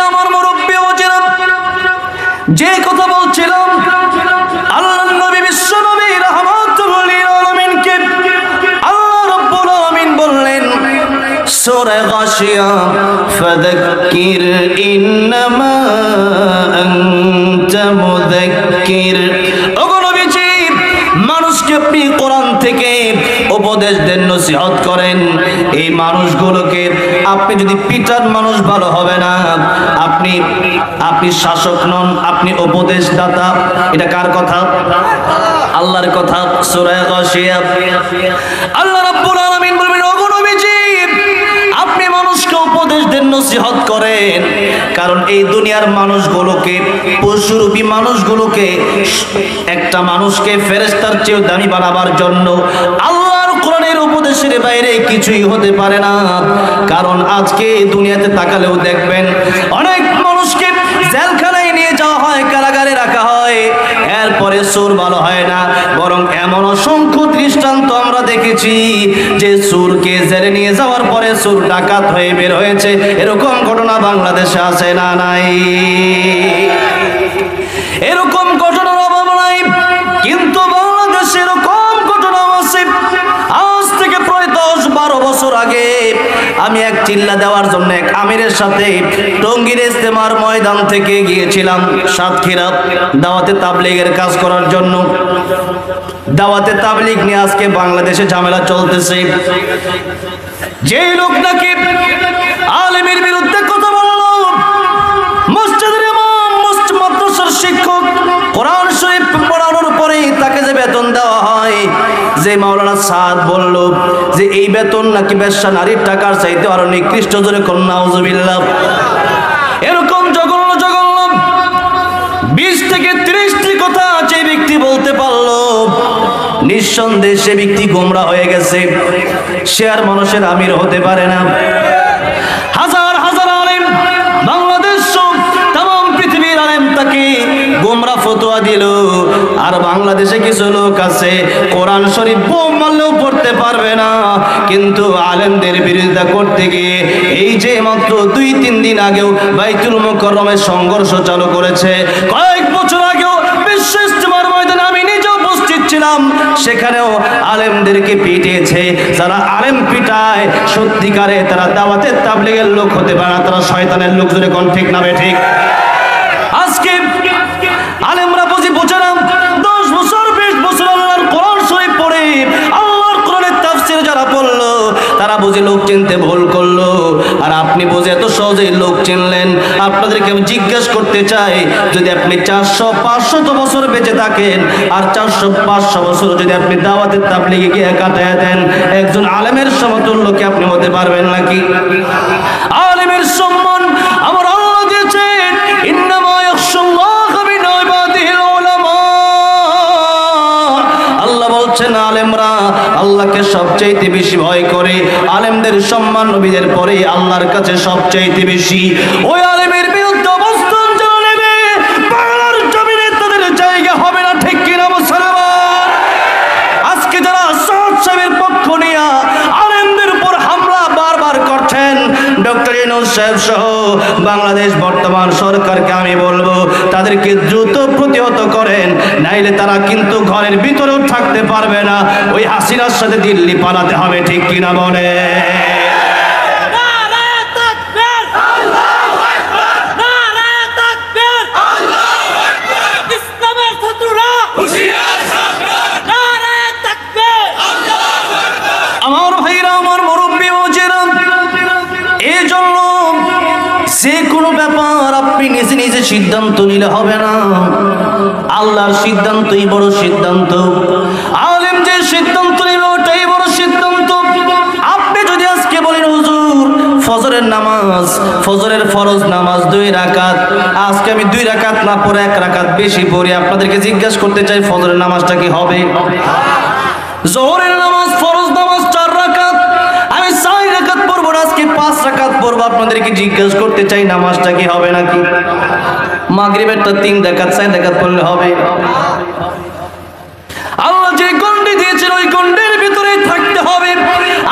আমার মুরব্বি ওয়াজিরা, যে কথা বলছিলাম আল্লাহর নবী বিশ্ব নবী রাহমাতুল লিল আলামিনকে আল্লাহ রাব্বুল আলামিন বললেন সূরা গাশিয়া ফাযাক্কির ইন্নামা আনতা মুযাক্কির। ওগো নবীজি, মানুষকে আপনি কোরআন থেকে উপদেশ দেন, নসিহত করেন। এই মানুষগুলোকে আপনি যদি পিটান মানুষ ভালো হবে না। আপনি শাসক নন, আপনি উপদেশদাতা। এটা কার কথা? আল্লাহর কথা। সূরা গাশিয়া আল্লাহ রাব্বুল আলামিন বলবেন ওগো নবীজি, আপনি মানুষকে উপদেশ দেন, নসিহত করেন। কারণ এই দুনিয়ার মানুষগুলোকে, পশুরূপী মানুষগুলোকে, একটা মানুষকে ফেরেশতার চেয়েও দামি বানাবার জন্য আল্লাহর কোরআনের উপদেশের বাইরে কিছুই হতে পারে না। কারণ আজকে দুনিয়াতে তাকালেও দেখবেন অনেক মানুষকে জেলখানায় নিয়ে যাওয়া হয়, কারাগারে রাখা হয়, এরপরে সুর ভালো হয় না। বরং এমন অসংখ্য দৃষ্টান্ত আমরা দেখেছি যে সুরকে জেলে নিয়ে যাওয়ার পরে সুর ডাকাত হয়ে বের হয়েছে। এরকম ঘটনা বাংলাদেশে আছে না নাই? এরকম ঘটনার অভাব নাই, কিন্তু বাংলাদেশে এরকম ঘটনা আছে। আজ থেকে প্রায় 10-12 বছর আগে আমি এক চিল্লা দেওয়ার জন্য এক আমিরের সাথে টঙ্গীর ইজতেমার ময়দান থেকে গিয়েছিলাম সাতক্ষীরা দাওয়াতে তাবলীগের কাজ করার জন্য। দাওয়াতে তাবলীগ নিয়ে আজকে বাংলাদেশে ঝামেলা চলতেছে। যে লোক নাকি আলেমের বিরুদ্ধে কথা বললো, মসজিদের ইমাম, মাদ্রাসার শিক্ষক, কোরআন শরীফ পড়ানোর পরে তাকে যে বেতন দেওয়া হয়, যে মাওলানা সাদ বলল যে এই বেতন নাকি বেশ্যা নারীর টাকার চাইতে আরো নিকৃষ্ট, জোরে কন্যা নাউজুবিল্লাহ। এরকম জঘন্য জঘন্য 20 থেকে 30টি কথা যে ব্যক্তি বলতে পারলো, নিঃসন্দেহে সে ব্যক্তি গোমরা হয়ে গেছে। সে আর মানুষের আমির হতে পারে না। হাজার হাজার আলেম, বাংলাদেশ তাম পৃথিবীর আলেম তাকে গোমরা ফতোয়া দিল। আর বাংলাদেশে কিছু লোক আছে কোরআন শরীফ বোম মারলেও পড়তে পারবে না, কিন্তু আলেমদের বিরোধিতা করতে গিয়ে এই যে মাত্র 2-3 দিন আগেও বাইতুল মুকাররমে সংঘর্ষ চালু করেছে। কয়েক বছর আগেও বিশ্ব ইজতেমার ময়দানে আমি নিজে উপস্থিত ছিলাম, সেখানেও আলেমদেরকে পিটিয়েছে। যারা আলেম পিটায় সত্যিকারে তারা দাওয়াতে তাবলীগের লোক হতে পারে না, তারা শয়তানের লোক। জোরে কোন ঠিক না ঠিক? আজকে আলেমরা বুঝে না, 10 বছর 20 বছর আল্লাহর কোরআন শরীফ পড়ে আল্লাহর কোরআনের তাফসীর যারা পড়লো তারা বুঝে লোক চিনতে ভুল করলো। আর আপনি বুঝে এত সহজেই লোক চিনলেন। আপনাদেরকে আমি জিজ্ঞেস করতে চাই, যদি আপনি 400-500 বছর বেঁচে থাকেন আর 400-500 বছর যদি আপনি দাওয়াতের তাবলীগে গিয়ে কাটায় দেন, একজন আলেমের সমতুল্য কি আপনি হতে পারবেন নাকি? আলেমের সম্মান আমার আল্লাহ দিয়েছেন, ইন্নামা ইয়াখশাল্লাহা মিন ইবাদিহিল উলামা। আল্লাহ বলছেন আলেমরা আল্লাহকে সবচেয়ে বেশি ভয় করে। আলেমদের সম্মান নবীদের পরে আল্লাহর কাছে সবচেয়ে বেশি। ওই আলেমের বিরুদ্ধে অবস্থান যারা নেবে, বাংলার জমিনে তাদের জায়গা হবে না। ঠিক কিনা মুসলমান? আজকে যারা সাদ সাহেবের পক্ষ নিয়ে আলেমদের উপর হামলা বারবার করছেন, ডক্টর ইউনূস সাহেব সহ বাংলাদেশ বর্তমান সরকারকে আমি বলবো তাদেরকে দ্রুত প্রতিহত করেন, নাইলে তারা কিন্তু ঘরের ভিতরেও থাকতে পারবে না। ওই হাসিনার সাথে দিল্লি পালাতে হবে। ঠিক কিনা বলে? আমার ভাইরা, আমার মুরব্বী ওয়াজিরা, এই জন্য যে কোনো ব্যাপার আপনি নিজে নিজে সিদ্ধান্ত নিলে হবে না। আল্লাহর সিদ্ধান্তই বড় সিদ্ধান্ত। আলেম যে সিদ্ধান্ত নেবে ওটাই বড় সিদ্ধান্ত। আপনি যদি আজকে বলেন হুজুর ফজরের নামাজ, ফজরের ফরজ নামাজ 2 রাকাত, আজকে আমি 2 রাকাত না পড়ে 1 রাকাত বেশি পড়ি, আপনাদেরকে জিজ্ঞাসা করতে চাই ফজরের নামাজটা কি হবে? জোহরের নামাজ, ফরজ নামাজ 4 রাকাত, আমি 4 রাকাত পড়বো না, আজকে 5 রাকাত পড়বো, আপনাদেরকে জিজ্ঞাসা করতে চাই নামাজটা কি হবে নাকি? মাগরিবেরটা 3 রাকাত 4 রাকাত পড়লে হবে? আল্লাহ যে গণ্ডি দিয়েছেন ওই গণ্ডির ভিতরে থাকতে হবে।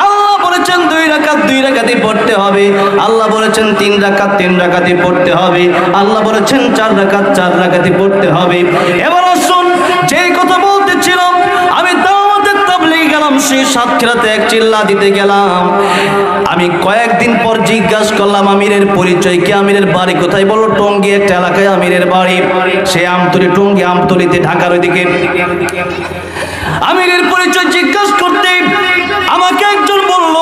আল্লাহ বলেছেন 2 রাকাত রাকাত 2 রাকাতই পড়তে হবে, আল্লাহ বলেছেন 3 রাকাত 3 রাকাতই পড়তে হবে, আল্লাহ বলেছেন 4 রাকাত 4 রাকাতই পড়তে হবে। এবার আসুন, যেই কথা বলতেছিলাম, আমি দাওয়াতের তাবলীগ গেলাম, সেই সাতক্ষীরাতে এক চিল্লা দিতে গেলাম। আমি কয়েকদিন পর জিজ্ঞাসা করলাম আমিরের পরিচয় কি, আমিরের বাড়ি কোথায়? বলল টঙ্গী একটা এলাকায় আমিরের বাড়ি, সে আমতলী, টঙ্গী আমতলীতে, ঢাকার ওইদিকে। আমিরের পরিচয় জিজ্ঞাসা করতে আমাকে একজন বলল,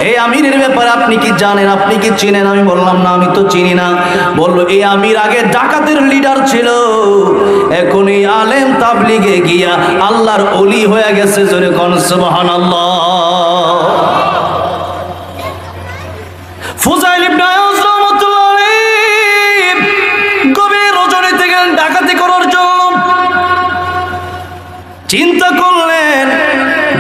এই আমিরের ব্যাপারে আপনি কি জানেন, আপনি কি চিনেন? আমি বললাম না, আমি তো চিনি না। বলল এই আমির আগে ডাকাতের লিডার ছিল, এখন এই আলেম তাবলীগে গিয়া আল্লাহর ওলি হয়ে গেছে। জোরে কোন সুবহানাল্লাহ। ফুজাইল ইবনে আয়াজ রাহমাতুল্লাহ আলাইহি গভীর রজনীতে গেলেন ডাকাতি করার জন্য। চিন্তা করলেন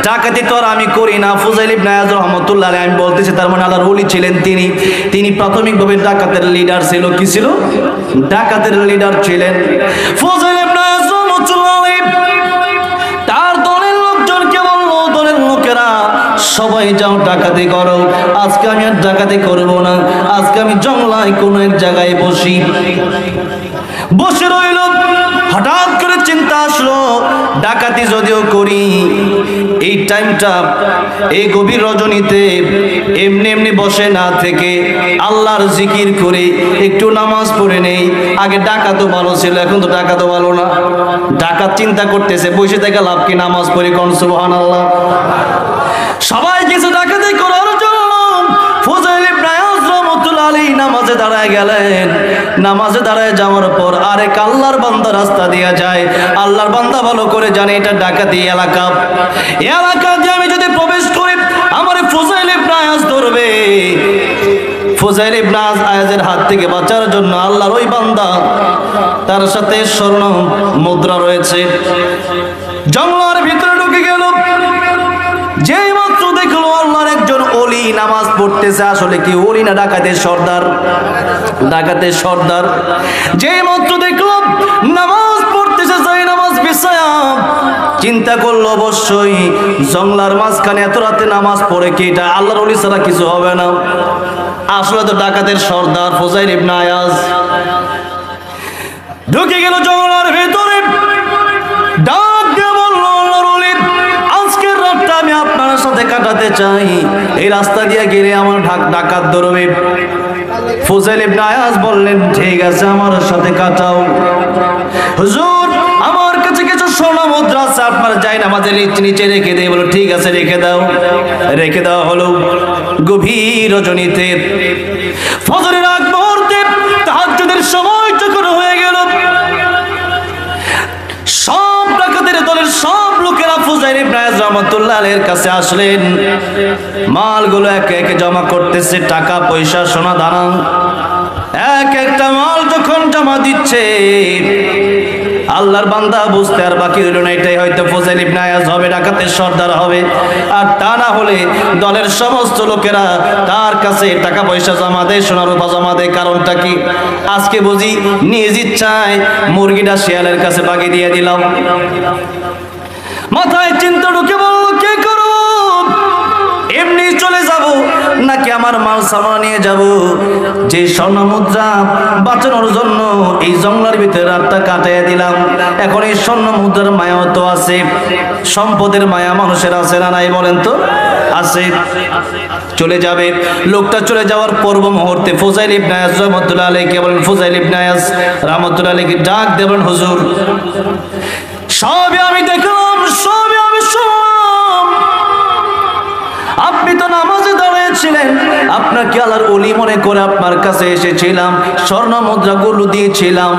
ডাকাতি তো আর আমি করি না। ফুজাইল ইবনে আয়াজ রাহমাতুল্লাহ আলাইহি, আমি বলতেছি তার মানে আল্লাহর ওলি ছিলেন তিনি। তিনি প্রাথমিকভাবে ডাকাতের লিডার ছিল। কি ছিল? ডাকাতের লিডার ছিলেন ফুজাইল ইবনে আয়াজ রাহমাতুল্লাহ আলাইহি। তার দলের লোকজনকে বলল, দলের লোকেরা সবাই যাও ডাকাতি করো, আজকে আমি আর ডাকাতি করব না, আজকে আমি জঙ্গলায় কোনো এক জায়গায় বসে রইল। হঠাৎ করে চিন্তা আসলো, ডাকাতি যদিও করি, এই টাইমটা, এই গভীর রজনীতে এমনি এমনি বসে না থেকে আল্লাহর জিকির করে একটু নামাজ পড়ে নেই। আগে ডাকাতও ভালো ছিল, এখন তো ডাকাতও ভালো না। ডাকাত চিন্তা করতেছে বসে থেকে লাভ কি, নামাজ পড়ে কোন সুবহানাল্লাহ। সবাই কিছু ডাকাতি করার জন্য ফুজাইল ইবনে আয়াজ রাহমাতুল্লাহ আলাইহি নামাজে দাঁড়ায় গেলেন। নামাজে দাঁড়ায় যাওয়ার পর আরেক আল্লাহর বান্দা রাস্তা দিয়ে যায়। আল্লাহর বান্দা ভালো করে জানে এটা ডাকাতি এলাকা, এই এলাকা দিয়ে আমি যদি প্রবেশ করি আমার ফুজাইল ইবনে আয়াজ ধরবে। ফুজাইল ইবনে আয়াজের হাত থেকে বাঁচার জন্য আল্লাহর ওই বান্দা, তার সাথে স্বর্ণ মুদ্রা রয়েছে, জঙ্গলের ভিতরে ঢুকে গেল। যেই মাত্র দেখলো আল্লাহর একজন ওলি নামাজ পড়তেছে, আসলে কি ওলি না ডাকাতের সর্দার? ডাকাতের সর্দার। যেই মাত্র দেখলো নামাজ পড়তেছে, যাই নামাজ বিছায়া, চিন্তা করলো অবশ্যই জঙ্গলার মাঝখানে এত রাতে নামাজ পড়ে কি এটা আল্লাহর ওলি ছাড়া কিছু হবে না। আসলে তো ডাকাতের সর্দার ফুজাইল ইবনে আয়াজ। ঢুকে গেল জঙ্গলের ভেতরে, ডাক দিয়ে বলল আল্লাহর ওলি, আজকের রাতটা আমি আপনার সাথে কাটাতে চাই, এই রাস্তা দিয়ে গেলে আমার ডাকাত ধরবে। ফুজাইল ইবনে আয়াজ বললেন ঠিক আছে আমার সাথে কাটাও। হুজুর আমার কাছে কিছু স্বর্ণ মুদ্রা আছে, আপনার যাই নামাজের নিচে রেখে দেয়। বলো ঠিক আছে রেখে দাও। রেখে দেওয়া হলো। গভীর রজনীতে ফজরের আগ মুহূর্তে তাহাজ্জুদের সময় যখন হয়ে গেল, সব ডাকাতের দলের সব লোকেরা ফুজাইল ইবনে আয়াজ রাহমাতুল্লাহ আলাইহির কাছে আসলেন। মালগুলো একে একে জমা করতেছে, টাকা পয়সা সোনা দানা, এক একটা মাল যখন জমা দিচ্ছে আল্লাহর বান্দা বুঝতে আর বাকি রইল না, এটাই হয়তো ফুজাইল ইবনে আয়াজ হবে, ডাকাতের সর্দার হবে। আর তা না হলে দলের সমস্ত লোকেরা তার কাছে টাকা পয়সা জমা দেয়, সোনা রূপা জমা দেয়। কারণটা কি? আজকে বুঝি নিজ ইচ্ছায় মুরগিটা শিয়ালের কাছে বাগিয়ে দিয়ে দিলাম। মাথায় চিন্তা ঢুকে বলল কে করব, এমনি চলে যাব নাকি আমার মাল সামান নিয়ে যাব? যে স্বর্ণ মুদ্রা বাঁচানোর জন্য এই জঙ্গলের ভিতরে রাতটা কাটাইয়া দিলাম, এখন এই স্বর্ণ মুদ্রার মায়াও তো আছে, সম্পদের মায়া মানুষের আছে না নাই বলেন তো? আছে। চলে যাবে। লোকটা চলে যাওয়ার পূর্ব মুহূর্তে ফুজাইল ইবনে আয়াজ রাহমাতুল্লাহ আলাইহি বলেন, ফুজাইল ইবনে আয়াজ রাহমাতুল্লাহ আলাইহি ডাক দেবেন, হুজুর সবই আমি দেখলাম, সবই আমি শুনলাম, আপনি তো নামাজে দাঁড়িয়েছিলেন, আপনাকে আল্লাহর ওলি মনে করে আপনার কাছে এসেছিলাম, স্বর্ণ মুদ্রাগুলো দিয়েছিলাম,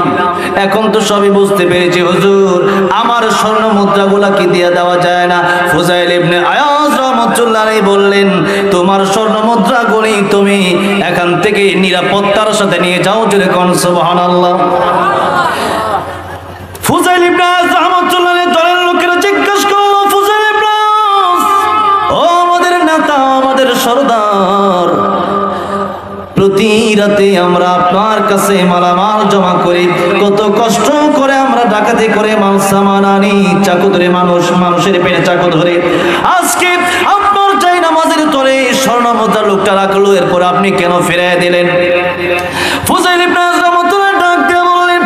এখন তো সবই বুঝতে পেরেছি হুজুর, আমার স্বর্ণ মুদ্রাগুলা কি দিয়ে দেওয়া যায় না? ফুজাইল ইবনে আয়াজ রাহমাতুল্লাহ আলাইহি বললেন, তোমার স্বর্ণ মুদ্রাগুলি তুমি এখান থেকে নিরাপত্তার সাথে নিয়ে যাও। জোরে কোন সুবহানাল্লাহ। ফুজাইল ইবনে আয়াজ রাহমাতুল্লাহ আলাইহি দলের লোকেরা জিজ্ঞাসা করলো, ফুজাইল ইবনে আয়াজ, ও আমাদের নেতা, আমাদের সরদার, প্রতি রাতে আমরা আপনার কাছে মালামাল জমা করি, কত কষ্ট করে আমরা ডাকাতি করে মাল সামান আনি, চাকু ধরে মানুষের পেটে চাকু ধরে, আজকে আপনার চাই নামাজের তরে স্বর্ণ মুদ্রা লোকটা রাখলো, এরপর আপনি কেন ফিরিয়ে দিলেন? ফুজাইল ইবনে আয়াজ রাহমাতুল্লাহ ডাক দিয়ে বললেন,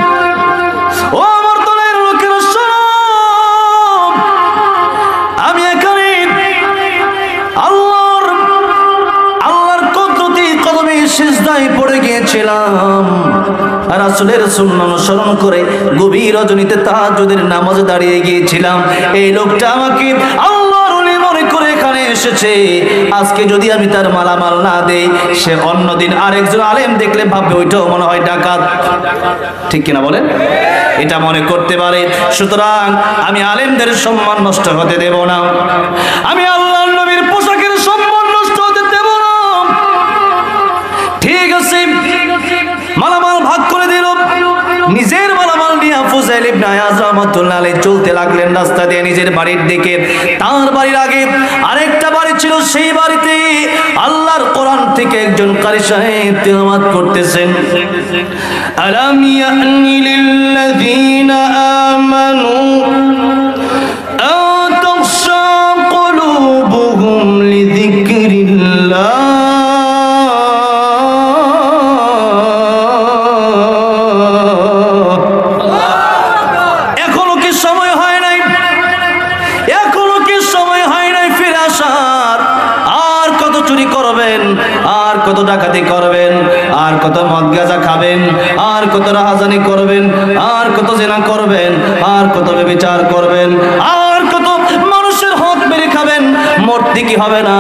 ও আমার দলের লোকেরা শোনো, আমি এখানে আল্লাহর কুদরতি কদমে সিজদায় পড়ে গিয়েছিলাম, রাসূলের সুন্নাহ অনুসরণ করে গভীর রজনীতে তাহাজ্জুদের নামাজে দাঁড়িয়ে গিয়েছিলাম। এই লোকটা আমাকে আল্লাহর ওলি মনে করে এখানে এসেছে। আজকে যদি আমি তার মালামাল না দেই, সে অন্যদিন আরেকজন আলেম দেখলে ভাববে ওইটাও মনে হয় ডাকাত। ঠিক কিনা বলেন? এটা মনে করতে পারে। সুতরাং আমি আলেমদের সম্মান নষ্ট হতে দেব না, আমি আল্লাহর নবীর পোশাকের সম্মান নষ্ট হতে দেব না। ঠিক আছে, মালামাল ভাগ করে দিল। নিজের মালামাল নিয়ে ফুজাইল ইবনে আয়াজ রাহমাতুল্লাহ আলাইহি চলতে লাগলেন রাস্তা দিয়ে নিজের বাড়ির দিকে। তার বাড়ির আগে আরেকটা বাড়ি ছিল, সেই বাড়িতে আল্লাহর কোরআন থেকে একজন কারি সাহেব তিলাওয়াত করতেছেন। আলাম ইয়ানি লিল্লাযিনা আমানু আন তাখশা কুলুবুহুম লিযিকরিল্লাহ কত ডাকাতি করবেন, আর কত মদ গাঁজা খাবেন, আর কত রাহাজানি করবেন, আর কত জিনা করবেন, আর কত ব্যভিচার করবেন, আর কত মানুষের হক মেরে খাবেন, মরতে কি হবে না?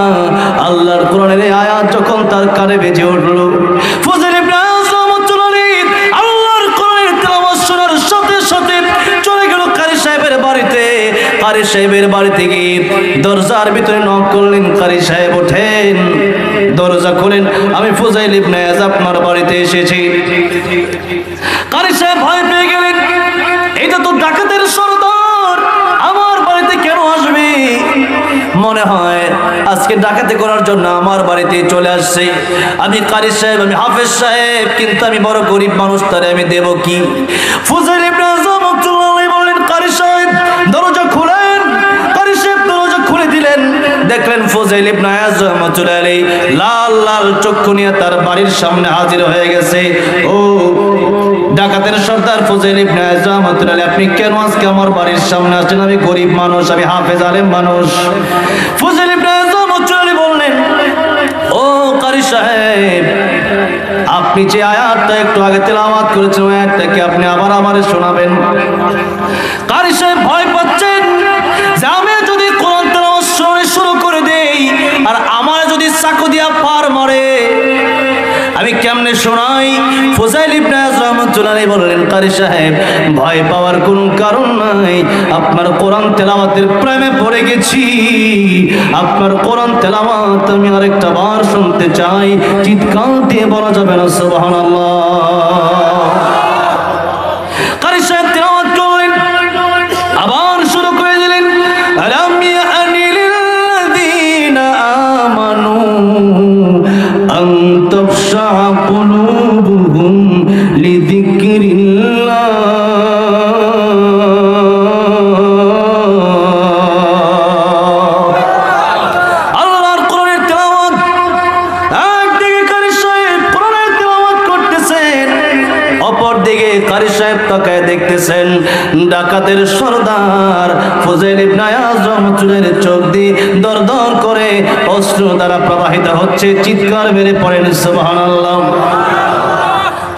আল্লাহর কোরআনের এই আয়াত যখন তার কানে বেজে উঠল, ফুজাইল ইবনে আয়াজ রাহমাতুল্লাহ আলাইহি আল্লাহর কোরআনের তেলাওয়াত শোনার সাথে সাথে চলে গেল কারি সাহেবের বাড়িতে। কারি সাহেবের বাড়িতে গিয়ে দরজার ভিতরে নক করলেন। কারি সাহেব ওঠেন, দরজা খুলেন, আমি ফুজাইল ইবনে আয়াজ আপনার বাড়িতে এসেছি। কারি সাহেব ভয় পেয়ে গেলেন, এটা তো ডাকাতের সর্দার, আমার বাড়িতে কেন আসবে? মনে হয় আজকে ডাকাতি করার জন্য আমার বাড়িতে চলে আসছে। আমি কারি সাহেব, আমি হাফেজ সাহেব, কিন্তু আমি বড় গরিব মানুষ, তারে আমি দেব কি? ফুজাইল ইবনে আয়াজ রাহমাতুল্লাহ আলাইহি বললেন, কারি সাহেব দরজা খুলেন। কারি সাহেব দরজা খুলে দিলেন। দেখলেন ফুজাইল ইবনে আয়াজ রাহমাতুল্লাহ আলাইহি লাল লাল চক্ষু নিয়ে তার বাড়ির সামনে হাজির হয়ে গেছে। ও ডাকাতের সর্দার ফুজাইল ইবনে আয়াজ রাহমাতুল্লাহ আলাইহি, আপনি কেন আজকে আমার বাড়ির সামনে আসছেন? আমি গরিব মানুষ, আমি হাফেজ আলেম মানুষ। ফুজাইল ইবনে আয়াজ রাহমাতুল্লাহ আলাইহি বললেন, ও কারি সাহেব, আপনি যে আয়াতটা একটু আগে তেলাওয়াত করেছেন, ওই আয়াতটা কি আপনি আবার আমারে শোনাবেন? কারি সাহেব ভয় পাচ্ছেন যে আমি যদি কোরআন তেলাওয়াত শুরু করে দেই আর আমার যদি চাকু দিয়া পার মরে, আমি কেমনে শোনাই? ফুজাইল ইবনে আয়াজ রাহমাতুল্লাহ আলাইহি বললেন, কারি সাহেব ভয় পাওয়ার কোনো কারণ নাই, আপনার কোরআন তেলাওয়াতের প্রেমে পড়ে গেছি। আপনার কোরআন তেলাওয়াত আমি আরেকটা বার শুনতে চাই। চিৎকার দিয়ে বলা যাবে না সুবহানাল্লাহ? কারি সাহেব তেলাওয়াত করলেন, আবার শুরু করে দিলেন, আলাম ইয়ানি লিল্লাযিনা আমানু আন তাখশা কুলুবুহুম লিযিকরিল্লাহ। আল্লাহর কোরআনের তেলাওয়াত, একদিকে কারি সাহেব কোরআনের তেলাওয়াত করতেছেন, অপরদিকে কারি সাহেব তাকায় দেখতেছেন ডাকাতের সর্দার ফুজাইল ইবনে আয়াজ রাহমাতুল্লাহ আলাইহির চোখ দিয়ে দর দর করে অশ্রু দ্বারা প্রবাহিত হচ্ছে। চিৎকার মেরে পড়েন সুবহানাল্লাহ।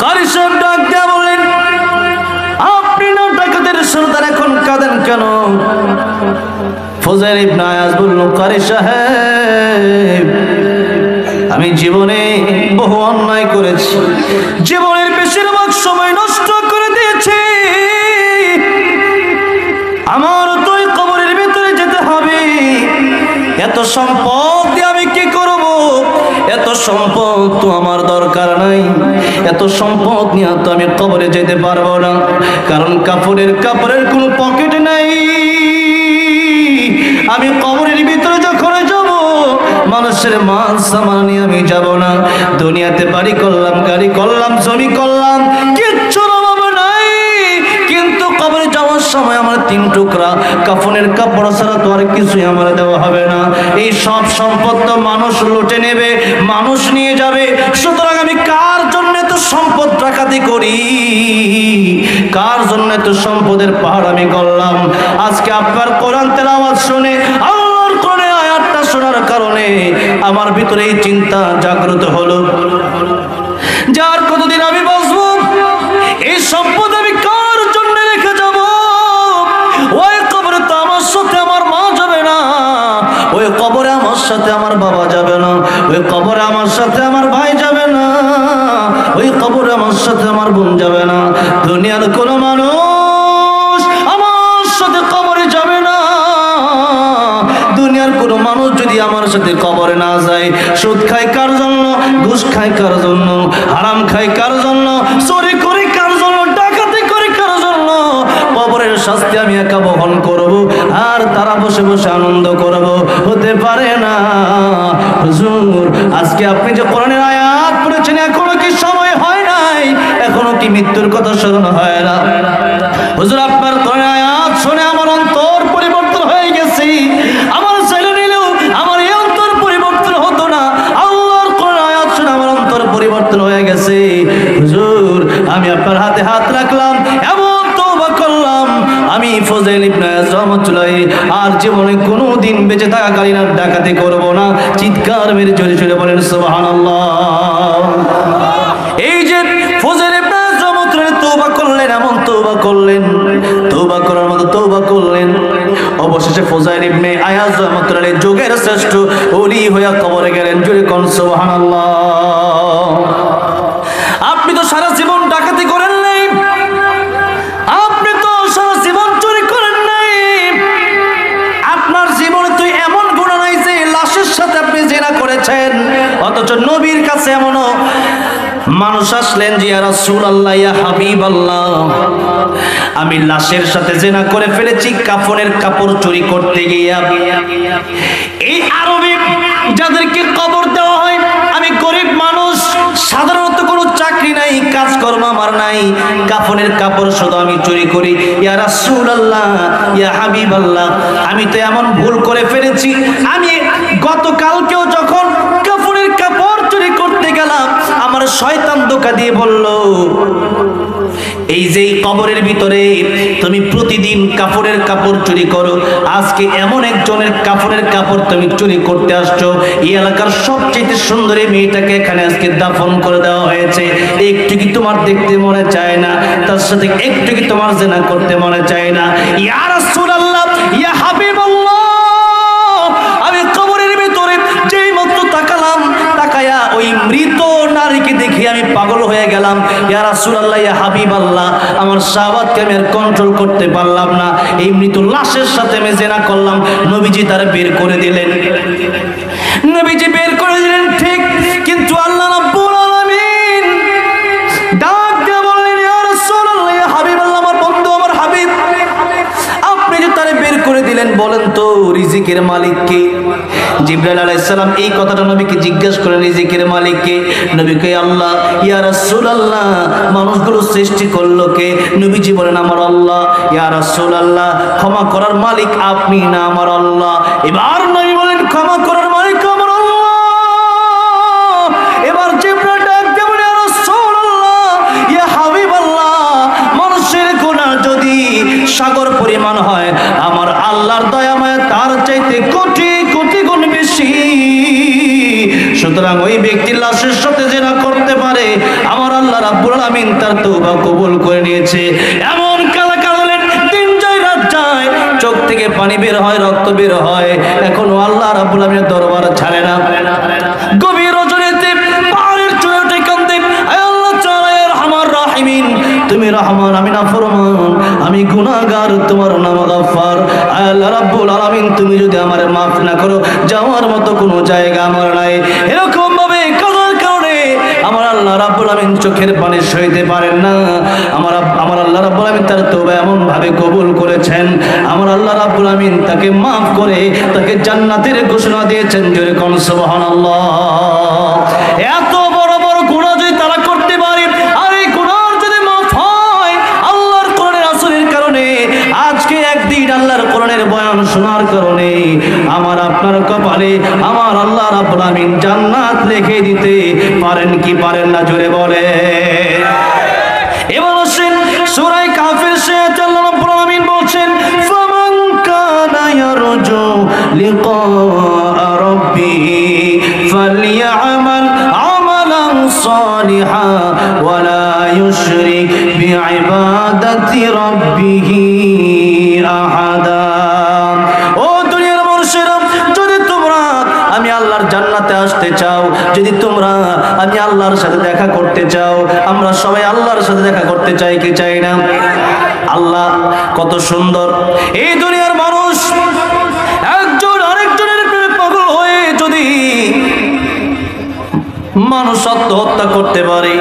কারি সাহেব ডাক দিয়ে বললেন, আপনি না ডাকাতের সর্দার, এখন কাঁদেন কেন? ফুজাইল ইবনে আয়াজ বলল, কারি সাহেব আমি জীবনে বহু অন্যায় করেছি, জীবনের বেশিরভাগ সময় নষ্ট করে দিয়েছি, আমার তো ওই কবরের ভিতরে যেতে হবে। এত সম্পদ দিয়ে আমি কি করব? এত সম্পদ তো আমার দরকার নাই, এত সম্পদ নিয়ে তো আমি কবরে যেতে পারবো না, কারণ কাপড়ের কোনো পকেট নাই। আমি কবরের ভিতরে যখন যাব, মানুষের মাল সামান নিয়ে আমি যাব না। দুনিয়াতে বাড়ি করলাম, গাড়ি করলাম, জমি করলাম, কিচ্ছুর অভাব নাই, কিন্তু কবরে যাওয়ার সময় আমার 3 টুকরা কাফনের কাপড় ছাড়া তো আর কিছুই আমার দেওয়া হবে না। এই সব সম্পদ তো মানুষ লুটে নেবে, মানুষ নিয়ে যাবে। সুতরাং আমি কার জন্য তো সম্পদ ডাকাতি করি, কার জন্য তো সম্পদের পাহাড় আমি করলাম? আজকে আপনার কোরআন তেলাওয়াত শুনে, আল্লাহর কোরআনের আয়াতটা শোনার কারণে আমার ভিতরে এই চিন্তা জাগ্রত হলো, যার কতদিন আমি বাঁচবো, এই সম্পদ আমি কার জন্য রেখে যাব? ওই কবরে তো আমার সাথে আমার মা যাবে না, ওই কবরে আমার সাথে আমার বাবা যাবে না, ওই কবরে আমার সাথে আমার ভাই যাবে না, ওই কবরে আমার সাথে আমার বোন যাবে না। দুনিয়ার কোনো মানুষ আমার সাথে কবরে যাবে না। দুনিয়ার কোনো মানুষ যদি আমার সাথে কবরে না যায়, সুদ খায় কার জন্য, ঘুষ খায় কার জন্য, হারাম খায় কার জন্য, চুরি করে কার জন্য, ডাকাতি করে কার জন্য? কবরের শাস্তি আমি একা বহন করব, আর তারা বসে বসে আনন্দ করব? হতে পারে না। হুজুর, আজকে আপনি যে কোরআনের আয়াত পড়েছেন, এখনো কি সময় হয় নাই? এখনো কি মৃত্যুর কথা স্মরণ হয় না? হুজুর, আপনার কোরআনের আয়াত শুনে আমার অন্তর পরিবর্তন হয়ে গেছে। আমার ছেলে নিলেও আমার এই অন্তর পরিবর্তন হতো না। আল্লাহর কোরআনের আয়াত শুনে আমার অন্তর পরিবর্তন হয়ে গেছে। হুজুর, আমি আপনার হাতে হাত রাখলাম, এমন তওবা করলাম, আমি ফজল ইবনে রহমাতুল্লাহ আর জীবনে কোনো দিন বেঁচে থাকাকালীন আর ডাকাতি করব না। চিৎকার মেরে জোরে জোরে বলেন সুবহানাল্লাহ। এই যে ফজল ইবনে রহমাতুল্লাহ তওবা করলেন, এমন তওবা করলেন, তওবা করার মতো তওবা করলেন। অবশেষে ফজল ইবনে আয়াজ রহমাতুল্লাহ যুগের শ্রেষ্ঠ ওলি হয়ে কবরে গেলেন। জোরে কোন সুবহানাল্লাহ। আপনি তো সারা জীবন ডাকাতি করেন নাই, আপনি তো সারা জীবন চুরি করেন নাই, আপনার জীবনে তো এমন গুনাহ নাই যে লাশের সাথে আপনি জিনা করেছেন। অথচ নবীর কাছে এমনও মানুষ আসলেন যে ইয়া রাসূলুল্লাহ, ইয়া হাবিবাল্লাহ, আমি লাশের সাথে জিনা করে ফেলেছি কাফনের কাপড় চুরি করতে গিয়ে। এই আরবি যাদেরকে কবর দেওয়া হয়, আমি গরিব মানুষ, সাধারণত কোনো চাকরি নাই, কাজকর্ম আমার নাই, কাফনের কাপড় শুধু আমি চুরি করি। ইয়া রাসূলুল্লাহ, ইয়া হাবিবাল্লাহ, আমি তো এমন ভুল করে ফেলেছি, আমি গতকালকেও যখন কাফনের কাপড় চুরি করতে গেলাম, আমার শয়তান ধোঁকা দিয়ে বলল, এই যে কবরের ভিতরে তুমি প্রতিদিন কাপড়ের কাপড় চুরি করো, আজকে এমন একজনের কাপড়ের কাপড় তুমি চুরি করতে আসছো, এই এলাকার সবচেয়ে সুন্দরী মেয়েটাকে এখানে আজকে দাফন করে দেওয়া হয়েছে, একটু কি তোমার দেখতে মনে চায় না? তার সাথে একটু কি তোমার জিনা করতে মনে চায় না? ইয়া রাসূলুল্লাহ, ইয়া হাবিবাল্লাহ, আমি কবরের ভিতরে যেই মাত্র তাকালাম, তাকায়া ওই মৃত নারীকে দেখে আমি পাগল হয়ে গেলাম। ইয়া রাসূলুল্লাহ, ইয়া হাবিবাল্লাহ, আমার শাহওয়াতকে আমি আর কন্ট্রোল করতে পারলাম না, এই মৃত লাশের সাথে আমি জিনা করলাম। নবীজি তার বের করে দিলেন, নবীজি বের করে দিলেন ঠিক, কিন্তু আল্লাহ রাব্বুল আলামিন ডাক দিয়ে বললেন, ইয়া রাসূলুল্লাহ, ইয়া হাবিবাল্লাহ, আমার বন্ধু, আমার হাবিব, আপনি যে তারে বের করে দিলেন, বলেন তো রিজিকের মালিক কে? জিবরাইল আলাইহিস সালাম এই কথাটা নবীকে জিজ্ঞাসা করেন, রিজিকের মালিক কে? নবী কয় আল্লাহ। ইয়া রাসূলুল্লাহ, মানুষগুলো সৃষ্টি করলো কে? নবীজি বলেন আমার আল্লাহ। ইয়া রাসূলুল্লাহ, ক্ষমা করার মালিক আপনি না আমার আল্লাহ। এবার নবী বলেন ক্ষমা করার মালিক আমার আল্লাহ। এবার জিবরাইল ডাক দিয়ে বলে, ইয়া রাসূলুল্লাহ, ইয়া হাবিবাল্লাহ, মানুষের গুনাহ যদি সাগর পরিমাণ হয়, আমার আল্লাহর দয়া মায়া তার চাইতে কোটি কোটি গুণ বেশি। সুতরাং ওই ব্যক্তির লাশের সাথে জিনা করতে পারে, আমার আল্লাহ রাব্বুল আলামিন তার তওবা কবুল করে নিয়েছে। এমন কালা কাঁদলেন, দিন যায় রাত যায়, চোখ থেকে পানি বের হয়, রক্ত বের হয়, এখনো আল্লাহ রাব্বুল আলামিনের দরবার ছাড়ে না। গভীর রজনীতে পাহাড়ের চূড়ায় উঠে কাঁদে, আয় আল্লাহ তাআলা, ইয়া রহমান রাহিমিন, তুমি রহমান, আমি নাফরমান, আমি গুনাহগার, তোমার নাম গফফার। আয় আল্লাহ রাব্বুল আলামিন, তুমি যদি আমার মাফ না করো, যাওয়ার মতো কোনো জায়গা আমার নাই। এরকম ভাবে কাঁদার কারণে আমার আল্লাহ রাব্বুল আলামিন চোখের পানি সইতে পারেন না। আমার আল্লাহ রাব্বুল আলামিন তার তওবা এমন ভাবে কবুল করেছেন, আমার আল্লাহ রাব্বুল আলামিন তাকে মাফ করে তাকে জান্নাতের ঘোষণা দিয়েছেন। জোরে কোন সুবহানাল্লাহ। এত বড় বড় গুনাহ যদি তারা করতে পারে, আর এই গুনাহ যদি মাফ হয় আল্লাহর কোরআনের আসরের কারণে, আর কপালে আমার আল্লাহ রাব্বুল আমিন জান্নাত লিখে দিতে পারেন কি পারেন না, জোরে বলে। এবার আসেন সূরা কাফির আয়াতে আল্লাহ রাব্বুল আমিন বলছেন, ফামান কানা ইয়ারজু লিকা রাব্বিহি ফালইআমাল আমালান সালিহা ওয়া লা ইউশরিক বিইবাদাতি রাব্বিহি আহাদা। ও দুনিয়ার মানুষেরা, যদি তোমরা আমি আল্লাহর জান্নাতে আসতে চাও, যদি তোমরা আমি আল্লাহর সাথে দেখা করতে চাও, আমরা সবাই আল্লাহর সাথে দেখা করতে চাই কি চাই না? আল্লাহ কত সুন্দর। এই দুনিয়ার মানুষ একজন আরেকজনের প্রেমে পাগল হয়ে যদি মানুষ আত্মহত্যা করতে পারে।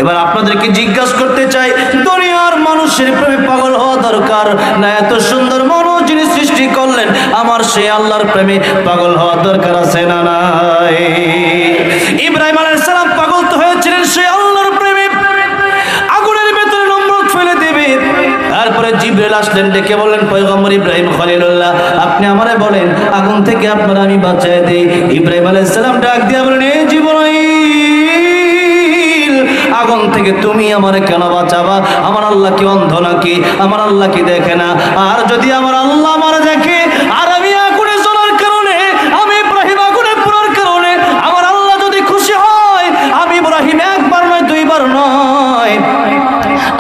এবার আপনাদেরকে জিজ্ঞাসা করতে চাই, দুনিয়ার মানুষের প্রেমে পাগল হওয়া দরকার না এত সুন্দর মানুষ যিনি সৃষ্টি করলেন আমার সেই আল্লাহর প্রেমে পাগল হওয়া দরকার আছে না নাই? ইব্রাহিম আলাইহিস সালাম পাগল তো হয়েছিলেন সেই আল্লাহর প্রেমে, আগুনের ভেতরে নমরুদ ফেলে দেবে। তারপরে জিবরিল আসলেন, ডেকে বললেন, পয়গম্বর ইব্রাহিম খলিলুল্লাহ, আপনি আমারে বলেন আগুন থেকে আপনারা আমি বাঁচায় দেই। ইব্রাহিম আলাইহিস সালাম ডাক দিয়ে বলেন, এ জিবরাইল, আগুন থেকে তুমি আমারে কেন বাঁচাবা? আমার আল্লাহ কি অন্ধ নাকি? আমার আল্লাহ কি দেখে না? আর যদি আমার আল্লাহ আমারে দেখে আর আমি আগুনে জ্বলার কারণে, আমি ইব্রাহিম আগুনে পোড়ার কারণে আমার আল্লাহ যদি খুশি হয়, আমি ইব্রাহিম একবার নয় দুইবার নয়,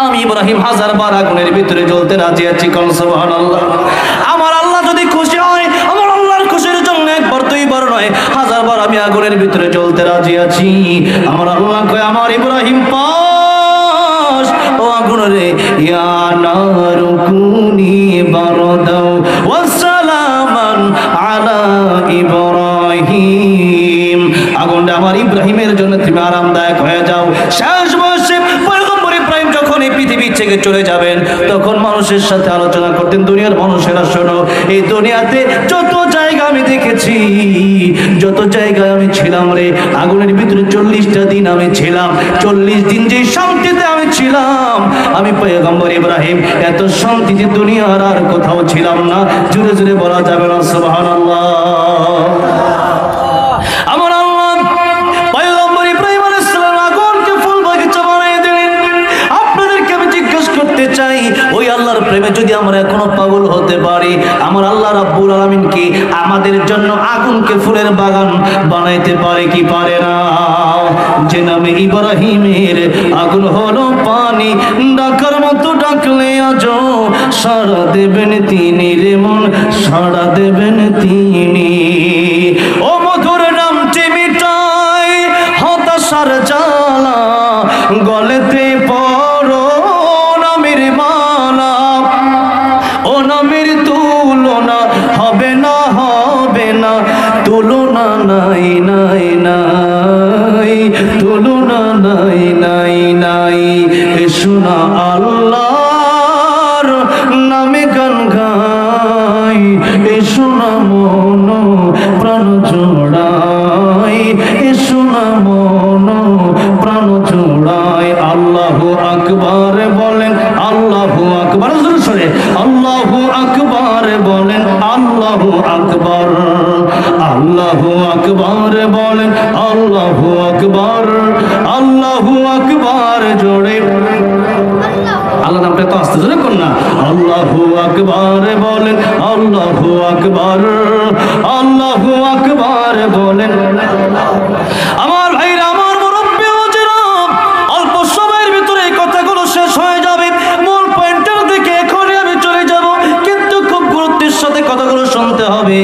আমি ইব্রাহিম 1000 বার আগুনের ভিতরে জ্বলতে রাজি আছি। কোন সুবহানাল্লাহ। আমার আল্লাহ যদি খুশি হয়, আমার আল্লাহর খুশির জন্য একবার দুইবার নয় 1000 বার আমি আগুনের ভিতরে জ্বলতে রাজি আছি। আমার আল্লাহ কয়, আমার ইব্রাহিম পাস ও আগুন রে, ইয়া নারু কুনি বারদাও ওয়া সালামান আলা ইব্রাহিম, আগুনটা আমার ইব্রাহিমের জন্য তুমি আরামদায়ক হয়ে যাও। শেষ বয়সে পয়গম্বর ইব্রাহিম যখন এই পৃথিবী থেকে চলে যাবেন, তখন মানুষের সাথে আলোচনা করতেন, দুনিয়ার মানুষেরা শোনো, এই দুনিয়াতে যত জায়গা আমি দেখেছি, যত জায়গায় আমি ছিলাম রে, আগুনের ভিতরে 40টা দিন আমি ছিলাম। 40 দিন যে শান্তিতে আমি ছিলাম, আমি পয়গম্বর ইব্রাহিম এত শান্তিতে দুনিয়ার আর কোথাও ছিলাম না। জোরে জোরে বলা যাবে না সুবহানাল্লাহ। আমার আল্লাহ পয়গম্বর ইব্রাহিম আলাইহিস সালাম আগুনকে ফুল বাগিচা বানিয়ে দিলেন। আপনাদেরকে আমি জিজ্ঞেস করতে চাই, ওই আল্লাহর প্রেমে যদি আমরা এখনো পাগল হতে পারি, আমার আল্লাহ রাব্বুল আলামিন কি আমাদের জন্য আগুনকে ফুলের বাগান বানাইতে পারে কি পারে না? যে নামে ইব্রাহিমের আগুন হলো পানি, ডাকার মতো ডাকলে আজও সাড়া দেবেন তিনি রে মন, সাড়া দেবেন তিনি। ও মধুর নামটি মিটাই হতাশার জ্বালা, গলেতে পড়ো নামের মালা, ও নামের তুলনা হবে না, হবে না, তুলনা নাই নাই নাই, তুলনা নাই নাই নাই। এসো না আল্লাহর নামে গান গাই, এসো না মন প্রাণ জোড়াই, এসো না মন প্রাণ জোড়াই। আল্লাহু আকবার বলেন, আল্লাহু আকবার, শুনে আল্লাহু আকবার বলেন, আল্লাহু আকবার, আল্লাহু আকবার বলেন, আল্লাহু আকবার, আল্লাহু আকবার। জোরে আল্লাহ নামটা তো আস্তে জোরে কর না। আল্লাহু আকবার বলেন, আল্লাহু আকবার, আল্লাহু আকবার বলেন। আমার ভাইরা, আমার মুরব্বি ওয়াজিরা, অল্প সময়ের ভিতরে এই কথাগুলো শেষ হয়ে যাবে। মূল পয়েন্টের দিকে এখনই আমি চলে যাব, কিন্তু খুব গুরুত্বের সাথে কথাগুলো শুনতে হবে।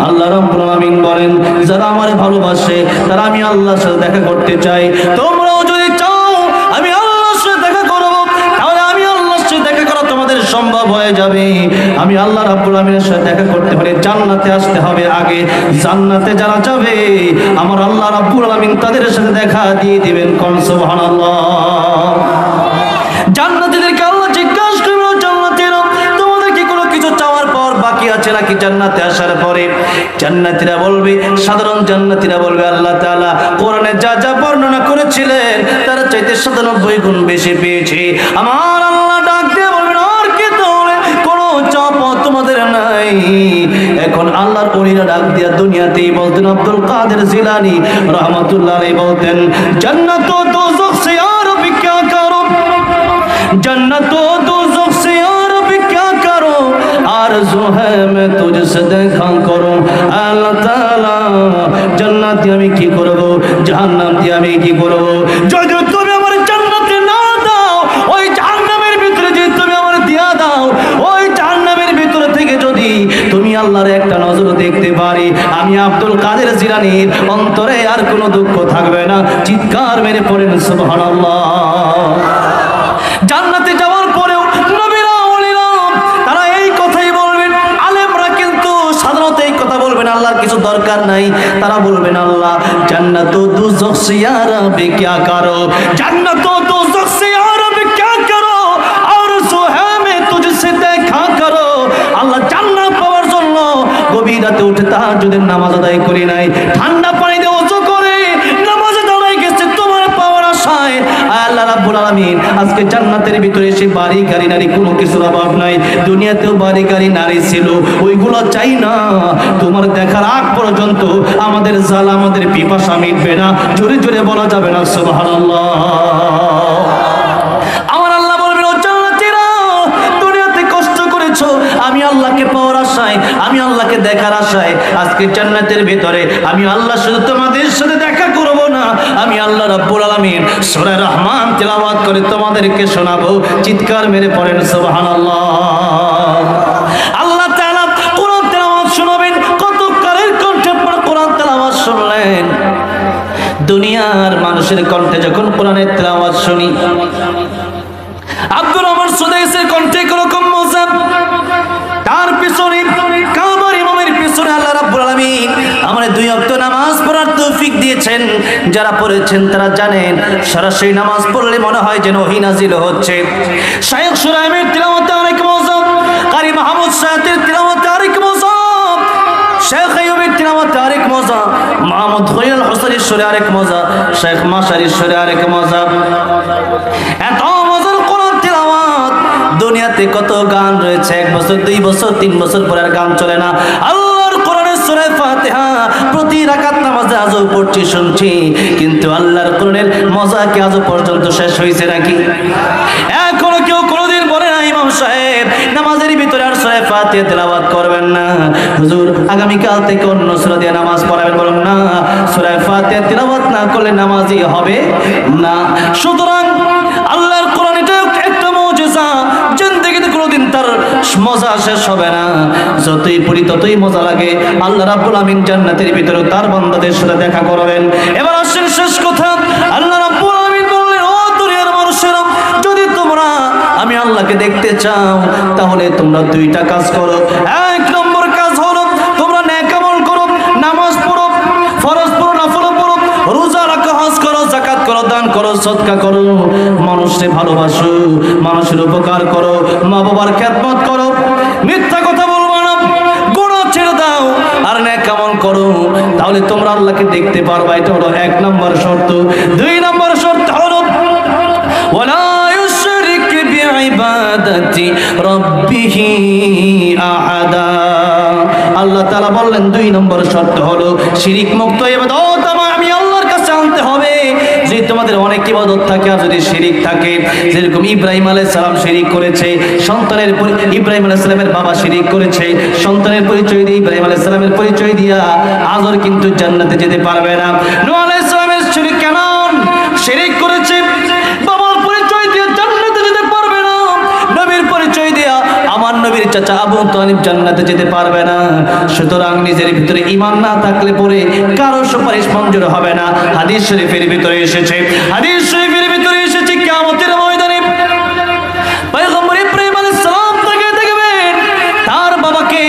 আল্লাহ রাব্বুল আলামিন বলেন, যারা আমারে ভালোবাসে তারা আমি আল্লাহর সাথে দেখা করতে চাই। তোমরাও যদি চাও আমি আল্লাহর সাথে দেখা করব, তাহলে আমি আল্লাহর সাথে দেখা করা তোমাদের সম্ভব হয়ে যাবে। আমি আল্লাহ রাব্বুল আলামিনের সাথে দেখা করতে হলে জান্নাতে আসতে হবে আগে। জান্নাতে যারা যাবে, আমার আল্লাহ রাব্বুল আলামিন তাদের সাথে দেখা দিয়ে দিবেন। কোন সুবহানাল্লাহ। জান্নাতীদেরকে আল্লাহ জিজ্ঞাসা করবে, জান্নাতীরা তোমাদের কি কোনো কিছু চাওয়ার পর বাকি আছে নাকি? জান্নাতে আসার পরে জান্নাতীরা বলবে, সাধারণ জান্নাতীরা বলবে, আল্লাহ তাআলা কোরআনে যা যা বর্ণনা করেছিলেন তার চাইতে 97 গুণ বেশি পেয়েছি। আমার আল্লাহ ডাক দিয়ে বলবেন, আর কি তাহলে কোনো চাপ তোমাদের নাই? এখন আল্লাহ আল্লাহর ওলিরা ডাক দিয়া দুনিয়াতেই বলতেন, আব্দুল কাদের জিলানী রহমাতুল্লাহ আলাইহি বলতেন, জান্নাত ও দোজখ সে আর भी क्या करो, जन्नत व दोज़ख से यार भी क्या करो, आरज़ू है मैं तुझसे देखा करूं, अल्लाह ताला जन्नत দিয়ে আমি কি করব, জাহান্নাম দিয়ে আমি কি করব, যদি তুমি আমার জান্নাতে না দাও, ওই জাহান্নামের ভিতরে যে তুমি আমার দিয়া দাও, ওই জাহান্নামের ভিতর থেকে যদি তুমি আল্লাহর একটা নজর দেখতে পারি, আমি আব্দুল কাদের জিলানীর অন্তরে আর কোনো দুঃখ থাকবে না। চিৎকার মেরে পড়েন সুবহানাল্লাহ। জান্নাতে যাওয়ার পরেও নবীরা ওলিরা তারা এই কথাই বলবেন, আলেমরা কিন্তু সাধারণত এই কথা বলবেন আল্লাহর কিছু দরকার নাই, তারা বলবেন আল্লাহ জান্নাত ও দোজখ সে यार भी क्या करो, জান্নাত ও দোজখ সে यार भी क्या करो, आरज़ू है मैं तुझसे देखा करो। আল্লাহ জান্নাত পাওয়ার জন্য গভীর রাতে উঠে তাহাজ্জুদের নামাজ আদায় করি নাই, ঠান্ডা পানি দিয়ে ওযু করে নামাজ আদায় গেছে তোমার পাওয়ার আশায়। আল্লাহ রাব্বুল আলামিন আজকে জান্নাতের ভিতরে সে বাড়ি গাড়ি নারী কোনো কিছুর অভাব নাই, দুনিয়াতেও বাড়ি গাড়ি নারী ছিল, ওইগুলো চাই না। তোমার দেখার আগ পর্যন্ত আমাদের জ্বালা আমাদের পিপাসা মিটবে না, জোরে জোরে বলা যাবে না সুবহানাল্লাহ। আমার আল্লাহ বলবেন, ও জান্নাতীরা দুনিয়াতে কষ্ট করেছো, আমি আল্লাহকে পাওয়ার আশায়, আমি আল্লাহকে দেখার আশায় আজকে জান্নাতের ভিতরে আমি আল্লাহ শুধু তোমাদের সাথে দেখা করব না, আমি আল্লাহ রাব্বুল আলামিন সূরা রহমান তেলাওয়াত করে তোমাদেরকে শোনাবো। চিৎকার মেরে পড়েন সুবহানাল্লাহ। আল্লাহ তাআলা কোরআন তেলাওয়াত শোনাবেন, কত কালের কণ্ঠে আপনারা কোরআন তেলাওয়াত শুনলেন। দুনিয়ার মানুষের কণ্ঠে যখন কোরআনের তেলাওয়াত শুনি, আব্দুর রহমান সুদাইসের কণ্ঠে এরকম মজা, তার পিছনে কাবার ইমামের পিছনে আল্লাহ রাব্বুল আলামিন আমাদের 2 ওয়াক্ত নামাজ পড়ার তৌফিক দিয়েছেন। যারা পড়েছেন তারা জানেন সরাসরি নামাজ পড়লে মনে হয় যেন ওহী নাজিল হচ্ছে। শায়খ সুরাইমের তিলাওয়াতে আরেক মজা, কারি মাহমুদ সাহেবের তিলাওয়াতে আরেক মজা, শেখ আইয়ুবের তিলাওয়াতে আরেক মজা, মাহমুদ খলিল হোসেনের সুরে আরেক মজা, শেখ মাশারির সুরে আরেক মজা। এত মজার কোরআন তিলাওয়াত। দুনিয়াতে কত গান রয়েছে, 1 বছর 2 বছর 3 বছর পরে আর গান চলে না। আল্লাহর কোরআনের সূরা ফাতিহা প্রতি রাকাত নামাজে আজও পড়ছি শুনছি, কিন্তু আল্লাহর কোরআনের মজা কি আজও পর্যন্ত শেষ হয়েছে নাকি? এখনো কেউ কোনোদিন বলে না ইমাম সাহেব নামাজের ভিতরে আর সূরা ফাতিহা তেলাওয়াত করবেন না, হুজুর আগামীকাল থেকে অন্য সূরা দিয়ে নামাজ পড়াবেন, বলেন না সূরা ফাতিহা তেলাওয়াত না করলে নামাজই হবে না। সুতরাং আল্লাহর কোরআন এটা একটা মুজিজা, জিন্দেগিতে কোনোদিন তার মজা শেষ হবে না, যতই পড়ি ততই মজা লাগে। আল্লাহ রাব্বুল আমিন জান্নাতের ভিতরে তার বান্দাদের সাথে দেখা করবেন। এবার আসেন শেষ কথা, আল্লাহ রাব্বুল আমিন বললেন, ও দুনিয়ার মানুষেরা, যদি তোমরা আমি আল্লাহকে দেখতে চাও তাহলে তোমরা 2টা কাজ করো। 1 নম্বর কাজ হলো তোমরা নেক আমল করো, নামাজ পড়ো, ফরজ পড়ো, নফল পড়ো, রোজা রাখো, হজ করো, যাকাত করো, দান করো, সদকা করো, মানুষকে ভালোবাসো, মানুষের উপকার করো, মা বাবার খেদমত করো, মিথ্যা কথা বলবো না, গুনাহ ছেড়ে দাও আর নেক আমল করো, তাহলে তোমরা আল্লাহকে দেখতে পারবা। এটা হলো 1 নম্বর শর্ত। 2 নম্বর শর্ত হলো ওয়ালা ইউশরিক বিইবাদাতি রাব্বিহি আহাদা। আল্লাহ তাআলা বললেন 2 নম্বর শর্ত হলো শিরিক মুক্ত ইবাদত আমি আল্লাহর কাছে আনতে হবে। যে তোমাদের অনেক ইবাদত থাকে আর যদি শিরিক থাকে, যেরকম ইব্রাহিম আলাইহিস সালাম শিরিক করেছে, সন্তানের ইব্রাহিম আলাইহিস সালামের বাবা শিরিক করেছে, সন্তানের পরিচয় দিয়ে ইব্রাহিম আলাইহিস সালামের পরিচয় দিয়া আজর কিন্তু জান্নাতে যেতে পারবে না। নূহ আলাইহিস সালামের শিরিক কেমন শিরিক করেছে, বাবার পরিচয় দিয়ে জান্নাতে যেতে পারবে না, নবীর পরিচয় দিয়া আমার নবীর চাচা আবু তালিব জান্নাতে যেতে পারবে না। সুতরাং নিজের ভিতরে ঈমান না থাকলে পরে কারো সুপারিশ মঞ্জুর হবে না। হাদিস শরীফের ভিতরে এসেছে, হাদিস শরীফের ভিতরে এসেছে কিয়ামতের ময়দানে পয়গম্বর ইব্রাহিম আলাইহিস সালাম তাকে দেখবেন তার বাবাকে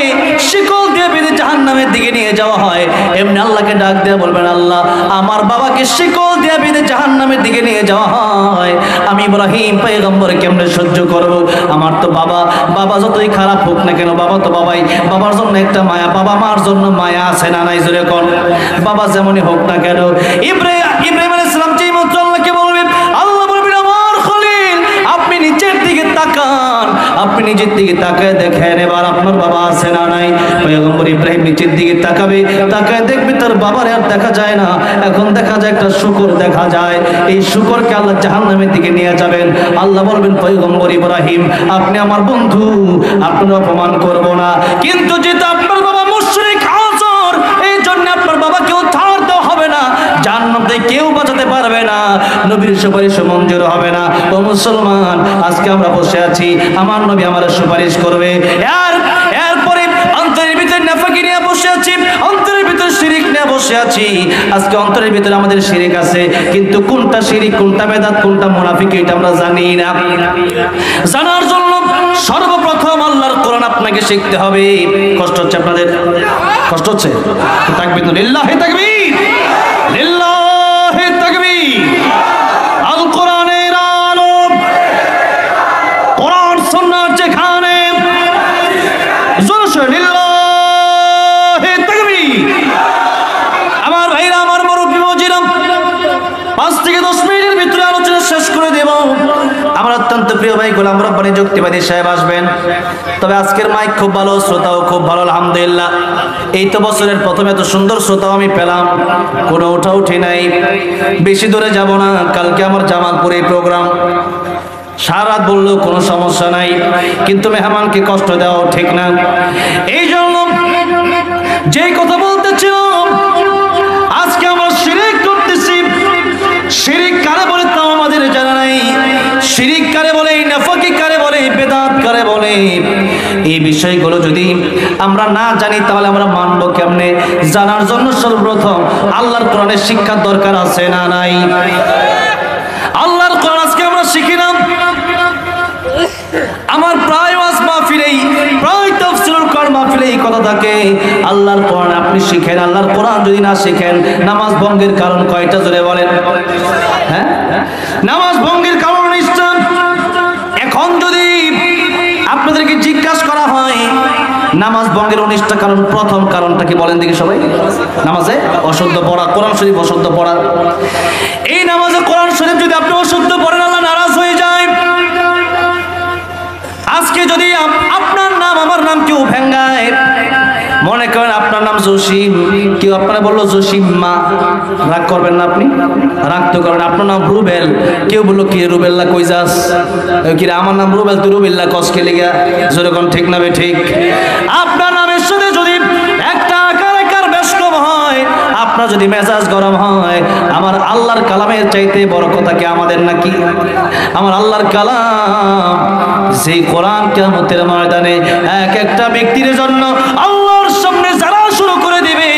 শিকল দিয়ে বেঁধে জাহান্নামের দিকে নিয়ে যাওয়া হয়। এমনি আল্লাহকে ডাক দিয়ে বলবেন, আল্লাহ আমার বাবাকে শিকল দিয়ে বেঁধে জাহান্নামের দিকে নিয়ে যাওয়া হয়, আমি ইব্রাহিম পয়গম্বর কেমনে সহ্য করব? আমার তো বাবা যতই খারাপ হোক না কেন, বাবা তো বাবাই, বাবার জন্য একটা মায়া, বাবা মার জন্য মায়া আছে না নাই? জোরে কোন, বাবা যেমনই হোক না কেন। ইব্রাহিম আলাইহিস সালাম যেই মাত্র আল্লাহকে বলবেন, আল্লাহ বলবেন, আমার খলিল আপনি নিচের দিকে তাকান, আপনি নিজের দিকে তাকায় দেখেন এবার আপনার বাবা আছে না নাই? পয়গম্বর ইব্রাহিম নিচের দিকে তাকাবে, তাকায় দেখবে তার বাবার আর দেখা যায় না, এখন দেখা যায় একটা শূকর দেখা যায়। এই শূকরকে আল্লাহ জাহান্নামের দিকে নিয়ে যাবেন। আল্লাহ বলবেন পয়গম্বর ইব্রাহিম আপনি আমার বন্ধু, আপনার অপমান করব না, কিন্তু যেহেতু আপনার বাবা মুশরিক আযর, এই জন্য আপনার বাবাকে উদ্ধার দেওয়া হবে না, জান্নাত থেকে কেউ বাঁচাতে পারবে না, নবীর সুপারিশ মঞ্জুর হবে না। ও মুসলমান, আজকে আমরা বসে আছি, আমার নবী আমার সুপারিশ করবে, এরপরে অন্তরের ভিতরে নাফাকি নিয়ে বসে আছি, অন্তরের ভিতরে শিরিক নিয়ে বসে আছি। আজকে অন্তরের ভিতরে আমাদের শিরিক আছে, কিন্তু কোনটা শিরিক, কোনটা বেদাত, কোনটা মুনাফিকি এটা আমরা জানি না। জানার জন্য সর্বপ্রথম আল্লাহর কোরআন আপনাকে শিখতে হবে। কষ্ট হচ্ছে আপনাদের? কষ্ট হচ্ছে? তাকবীর, লিল্লাহি তাকবীর, লিল্লাহি তাকবীর। আল কোরআনের আলো, কোরআন সুন্নাহ যেখানে, জোরে লিল্লাহি তাকবীর। আমার ভাইরা, আমার মুরব্বি মজিরাম, 5 থেকে 10 মিনিটের ভিতরে আলোচনা শেষ করে দেব। আমার অত্যন্ত প্রিয় ভাই গোলাম রব্বানী যুক্তিবাদী সাহেব আসবেন। তবে আজকের মাইক খুব ভালো, শ্রোতাও খুব ভালো, আলহামদুলিল্লাহ। এই তো বছরের প্রথমে এত সুন্দর শ্রোতাও আমি পেলাম, কোনো উঠি নাই। বেশি দূরে যাব না, কালকে আমার জামালপুরে প্রোগ্রাম, সারা রাত বললেও কোনো সমস্যা নাই, কিন্তু মেহমানকে কষ্ট দেওয়া ঠিক না। এই জন্য যেই কথা বলতেছিলাম, আজকে আমরা শিরিক করতেছি। শিরিক কারে বলে তাও আমাদের জানা নাই। শিরিক কারে বলে, নাফাকি কারে বলে, বেদাত কারে বলে, এই বিষয়গুলো যদি আমরা না জানি তাহলে আমরা মানবো কেমনে? জানার জন্য সর্বপ্রথম আল্লাহর কোরআনের শিক্ষার দরকার আছে না নাই? আল্লাহর কোরআন আজকে আমরা শিখি না। আমার প্রায় ওয়াজ মাহফিলেই, প্রায় তাফসীরুল কোরআন মাহফিলেই কথা থাকে, আল্লাহর কোরআন আপনি শিখেন। আল্লাহর কোরআন যদি না শিখেন, নামাজ ভঙ্গের কারণ কয়টা জোরে বলেন? হ্যাঁ, নামাজ ভঙ্গের কারণ ইসলাম। এখন যদি আপনাদেরকে জিজ্ঞাসা করা হয় নামাজ ভঙ্গের 19টা কারণ, প্রথম কারণটা কি বলেন দেখি সবাই? নামাজে অশুদ্ধ পড়া, কোরআন শরীফ অশুদ্ধ পড়া। এই নামাজে কোরআন শরীফ যদি আপনি অশুদ্ধ পড়েন, আল্লাহ নারাজ হয়ে যায়। আজকে যদি আপনার নাম আমার নাম কেউ ভেঙ্গায়, মনে করেন আপনার নাম জসিম, কেউ আপনারা বললো জসিম্মা, রাগ করবেন না? আপনি রাগ তো করেন। আপনার নাম রুবেল, কেউ বললো কি রুবেল্লা কই যাস, কি আমার নাম রুবেল, তুই রুবেল্লা কসকে লেগা, যেরকম ঠিক না? ঠিক। আপনার নামের সাথে যদি একটা আকার বেশ কম হয়, আপনার যদি মেজাজ গরম হয়, আমার আল্লাহর কালামের চাইতে বড় কথা কি আমাদের নাকি? আমার আল্লাহর কালাম, সেই কোরআন কিয়ামতের ময়দানে এক একটা ব্যক্তির জন্য আল্লাহর সামনে যারা শুরু করে দিবে,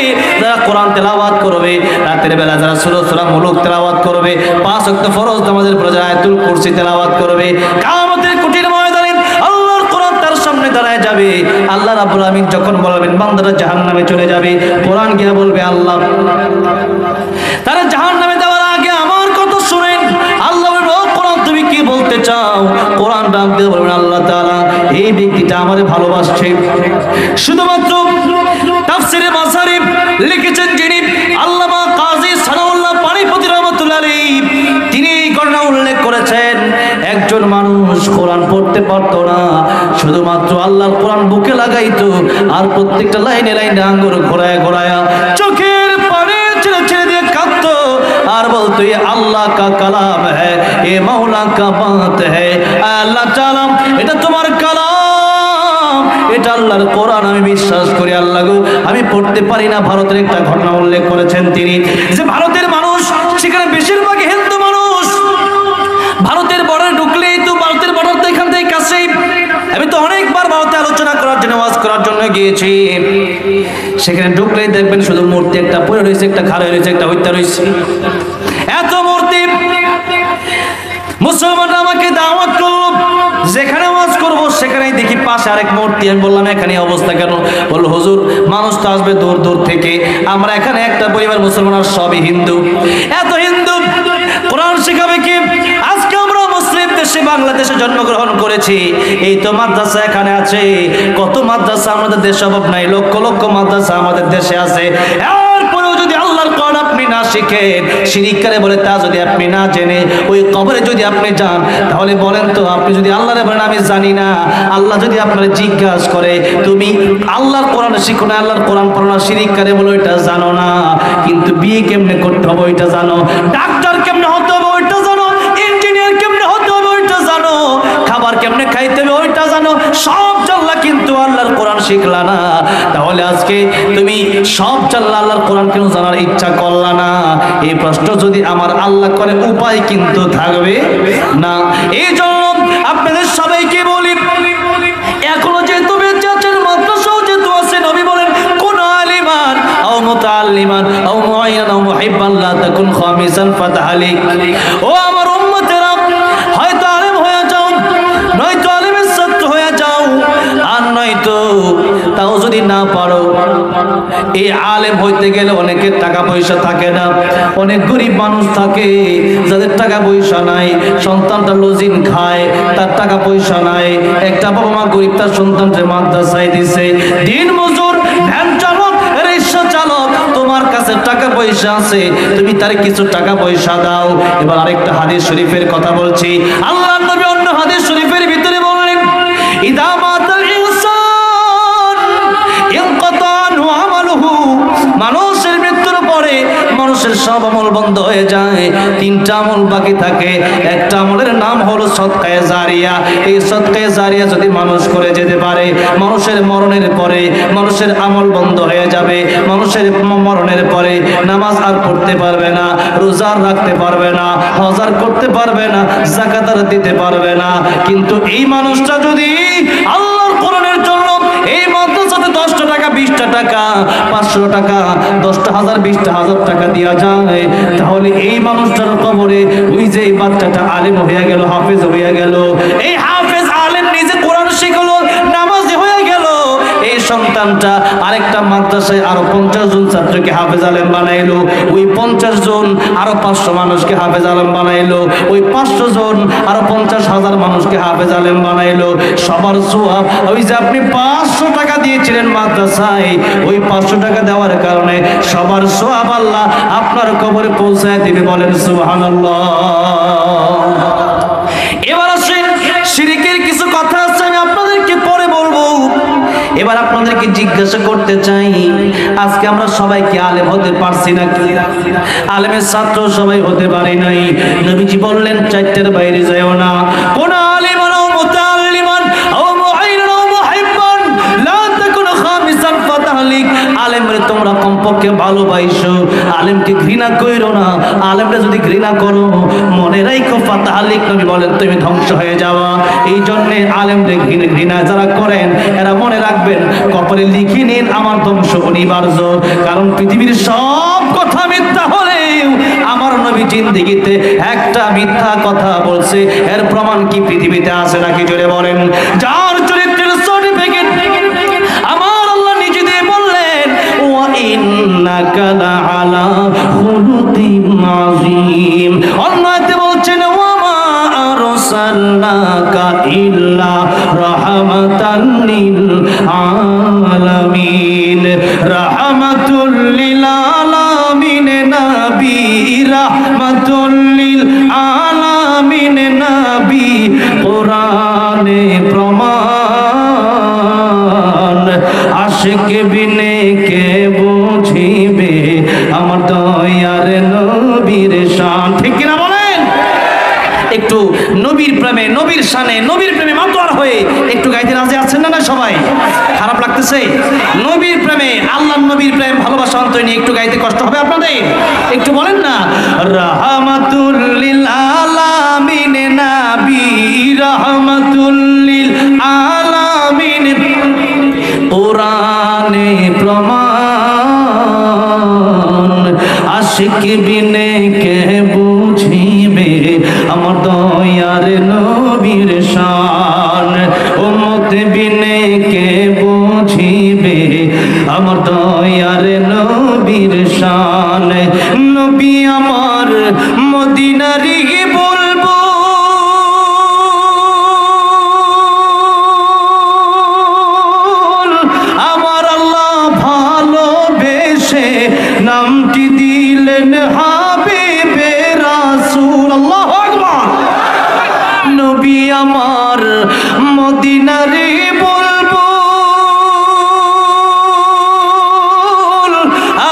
যারা কোরআন তেলাওয়াত করবে, রাতের বেলা যারা সূরা মুলুক তেলাওয়াত করবে, 5 ওয়াক্ত ফরজ নামাজের পরে যারা আয়াতুল কুরসি তেলাওয়াত করবে, কিয়ামতের কঠিন ময়দানে আল্লাহর কোরআন তার সামনে দাঁড়ায় যাবে। আল্লাহ রাব্বুল আমিন যখন বলবেন বান্দারা জাহান্নামে চলে যাবে, কোরআন গিয়ে বলবে আল্লাহ তারা জাহান্নামে যাওয়ার আগে আমার কথা শুনেন। আল্লাহ বলবে ও কোরআন তুমি কি বলতে চাও? কোরআন ডাক দিয়ে বলবেন আল্লাহ তাআলা এই ব্যক্তিটা আমারে ভালোবাসছে। শুধুমাত্র তাফসীরে মাসারিব লিখেছেন যিনি আল্লামা কাজী সানাউল্লাহ পানিপতি রাহমাতুল্লাহ আলাইহি, তিনি এই ঘটনা উল্লেখ করেছেন। একজন মানুষ কোরআন পড়তে পারতো না, শুধুমাত্র আল্লাহর কোরআন বুকে লাগাইতো, আর প্রত্যেকটা লাইনে লাইনে আঙ্গুর ঘোরায় ঘোরায়া চোখের পানি ছেড়ে ছেড়ে দিয়ে কাঁদতো, আর বলতো ये अल्लाह का कलाम है, ये मौला का बात है, আল্লাহ তাআলা এটা তোমার কালাম, এটা আল্লাহর কোরআন, আমি বিশ্বাস করি আল্লাহ গো আমি পড়তে পারি না। ভারতের একটা ঘটনা উল্লেখ করেছেন তিনি, যে ভারতের মানুষ, সেখানে বেশিরভাগ হিন্দু মানুষ, ভারতের বর্ডারে ঢুকলেই তো, ভারতের বর্ডার তো এখান থেকে কাছেই, আমি তো অনেকবার ভারতে আলোচনা করার জন্য, ওয়াজ করার জন্য গিয়েছি, সেখানে ঢুকলেই দেখবেন শুধু মূর্তি একটা পড়ে রয়েছে, একটা খাড়া রয়েছে, একটা হত্যা রয়েছে, এত মূর্তি। মুসলমানরা আমাকে দাওয়াত করলো, যেখানে ওয়াজ করব সেখানেই দেখি পাশে আরেক মূর্তি। আমি বললাম এখানে অবস্থা কেন? বলল হুজুর মানুষ তো আসবে দূর দূর থেকে, আমরা এখানে একটা পরিবার মুসলমান, আর সবই হিন্দু, এত হিন্দু, কোরআন শেখাবে কি? আজকে আমরা মুসলিম দেশে বাংলাদেশে জন্মগ্রহণ করেছি, এই তো মাদ্রাসা এখানে আছে, কত মাদ্রাসা আমাদের দেশে অভাব নাই, লক্ষ লক্ষ মাদ্রাসা আমাদের দেশে আছে, এরপরেও যদি আল্লাহর কোরআন আপনি না শিখেন, শিরিক করে বলে তা যদি আপনি না জেনে ওই কবরে যদি আপনি যান, তাহলে বলেন তো আপনি যদি আল্লাহরে বলেন আমি জানি না, আল্লাহ যদি আপনার জিজ্ঞাসা করে তুমি আল্লাহর কোরআন শিখো না, আল্লাহর কোরআন পড়ো না, শিরিক করে বলে ওইটা জানো না, কিন্তু বিয়ে কেমনে করতে হবে ওইটা জানো, ডাক্তার কেমনে হতে হবে ওইটা জানো, ইঞ্জিনিয়ার কেমনে হতে হবে ওইটা জানো, খাবার কেমনে খাইতে হবে ওইটা জানো, সব জানলা কিন্তু আল্লাহর কোরআন শিখলা না। তাহলে আজকে তুমি সব জানলা আল্লাহর কোরআন কেন জানার ইচ্ছা করলা না? এই প্রশ্ন যদি আমার আল্লাহ করে উপায় কিন্তু থাকবে না। এই জন্য আপনাদের সবাইকে বলি, এখনো যেহেতু বেঁচে আছেন, মাদ্রাসাও যেহেতু আছে, নবী বলেন কোন আলিমান আও মুতাআল্লিমান আও মুআইনান আও মুহিব্বান লা তাকুন খামিসান ফাতাহালিক। ও আমার উম্মতেরা, হয়তো আলেম হয়ে যাও, নয়তো আলেমের ছাত্র হয়ে যাও, আর নয়তো তাও যদি না পারো, এই আলেম হইতে গেলে অনেকের টাকা পয়সা থাকে না, অনেক গরিব মানুষ থাকে যাদের টাকা পয়সা নাই, সন্তানটা লজিন খায়, তার টাকা পয়সা নাই, একটা বাবা মা গরিব, তার সন্তানকে মাদ্রাসায় দিছে, দিন মজুর, ভ্যান চালক, রিক্সা চালক, তোমার কাছে টাকা পয়সা আছে, তুমি তার কিছু টাকা পয়সা দাও। এবার আরেকটা হাদিস শরীফের কথা বলছি, আল্লাহর নবী অন্য হাদিস শরীফের ভিতরে বললেন ইদা মাতাল ইনসান ইনকাতা আনহু আমালুহু, মানুষের মৃত্যুর পরে মানুষের সব আমল বন্ধ হয়ে যায়, তিনটা আমল বাকি থাকে, একটা আমলের নাম হলো সদকায়ে জারিয়া। এই সদকায়ে জারিয়া যদি মানুষ করে যেতে পারে, মানুষের মরণের পরে মানুষের আমল বন্ধ হয়ে যাবে, মানুষের মরণের পরে নামাজ আর পড়তে পারবে না, রোজা রাখতে পারবে না, হজ আর করতে পারবে না, যাকাত আর দিতে পারবে না। কিন্তু এই মানুষটা যদি আল্লাহর কোরআনের জন্য এই মাদ্রাসাতে 10 টাকা, 20 টাকা, 500 টাকা, 10,000, 20,000 টাকা দেওয়া যায়, তাহলে এই মানুষটার কবরে ওই যে বাচ্চাটা আলেম হয়ে গেল, হাফেজ হয়ে গেল, এই হাফেজ আলেম নিজে কোরআন শিখলো, নামাজি হয়ে গেল, এই সন্তানটা আরেকটা মাদ্রাসায় আরো 50 জন ছাত্রকে হাফেজ আলেম বানাইলো, ওই 50 জন আরো 500 মানুষকে হাফেজ আলেম বানাইলো, ওই 500 জন আরো 50,000 মানুষকে হাফেজ আলেম বানাইলো। সবার সওয়াব, ওই যে আপনি 500 টাকা দিয়েছিলেন মাদ্রাসায়, ওই 500 টাকা দেওয়ার কারণে সবার সওয়াব আল্লাহ আপনার কবরে পৌঁছায় দিবে, বলেন সুবহানাল্লাহ। এবার আসেন, শিরকের কিছু কথা আছে, আমি আপনাদেরকে পরে বলবো। এবার আপনাদেরকে জিজ্ঞাসা করতে চাই, আজকে আমরা সবাই কি আলেম হতে পারছি নাকি? আলেমের ছাত্র সবাই হতে পারি নাই। নবীজি বললেন 4টার বাইরে যাও না, কোন আলিমান আও মুতাআল্লিমান আও মুআইনান আও মুহিব্বান লা তাকুন খামিসান ফাতাহলিক। আলেমরে তোমরা কমপক্ষে ভালোবাসো, আলেমকে ঘৃণা কইরো না, আলেমরে যদি ঘৃণা করো মনে রাখো ফাতাহলিক, নবী বলেন তুমি ধ্বংস হয়ে যাওয়া। এই জন্য আলেমরে ঘৃণা যারা করেন এরা মনে রাখবেন, কপালে লিখে নিন আমার ধ্বংস অনিবার্য। কারণ পৃথিবীর সব কথা মিথ্যা হলেও আমার নবী জিন্দেগিতে একটা মিথ্যা কথা বলছে, এর প্রমাণ কি পৃথিবীতে আছে নাকি? জোরে বলেন। যার চরিত্রের সার্টিফিকেট আমার আল্লাহ নিজে দিয়ে বললেন ওয়া ইন্নাকা লাআলা খুলুকিন আযীম। অন্যতে বলছেন ওয়া মা আরসালনাকা ইল্লা রাহমাতাল লিল আলামিন। রাহমাতুল লিল আলামিন নবী, রাহমাতুল লিল আলামিন নবী, কোরআনে প্রমাণ। আশিক বিনে কে বুঝিবে আমার দয়ার নবীর শান, ঠিক কিনা বলেন? একটু নবীর প্রেমে, নবীর শানে, নবীর প্রেমে মাতোয়ার হয়ে একটু গাইতে রাজি আছেন না? না সবাই? খারাপ লাগতেছে? নবীর প্রেমে, আল্লাহর নবীর প্রেম, ভালোবাসা অন্তর নিয়ে একটু গাইতে কষ্ট হবে আপনাদের? একটু বলেন না, রাহমাতুল লিল আলামিন নবী, রাহমাতুল লিল আলামিন, কোরআনে প্রমাণ। আশিক বিনে কে বুঝিবে আমার দয়ার নবীর শান, উম্মত বিনে কে বুঝিবে আমার দয়ার নবীর শান। নবী আমার মদিনারি বলবো, আমার আল্লাহ ভালোবেসে নামটি দিলেন আমার মদিনারে বুলবুল